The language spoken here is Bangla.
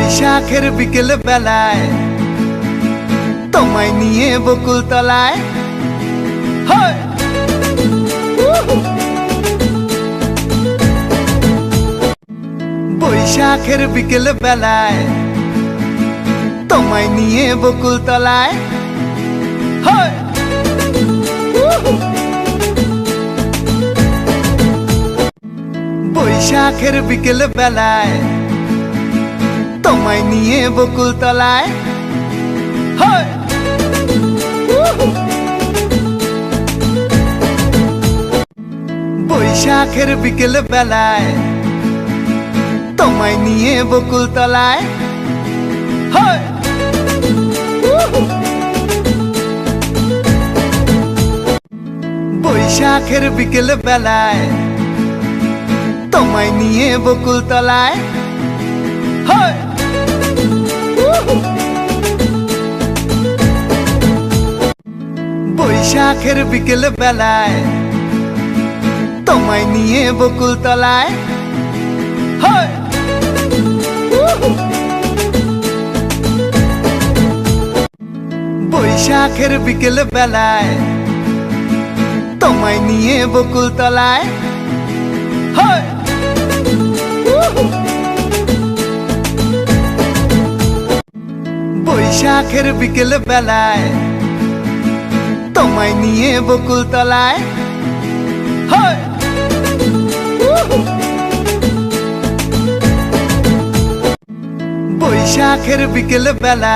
বৈশাখের বিকেল বেলায় তোমায় নিয়ে বকুল তলায় বৈশাখের বিকেল বেলায় তোমায় নিয়ে বকুল তলায় বৈশাখের বিকেল বেলায় তোমায় নিয়ে বকুল তলায় বৈশাখের বিকেল বেলায় তোমায় নিয়ে বকুল তলায় বৈশাখের বিকেল বেলায় তোমায় নিয়ে বকুল তলায় বৈশাখের বিকেল বেলায় তোমায় নিয়ে বকুল তলায় বৈশাখের বিকেল বেলায় তোমায় নিয়ে বকুল তলায় বৈশাখের বিকেল বেলায় তোমায় নিয়ে বকুল তলায় বৈশাখের বিকেল বেলায়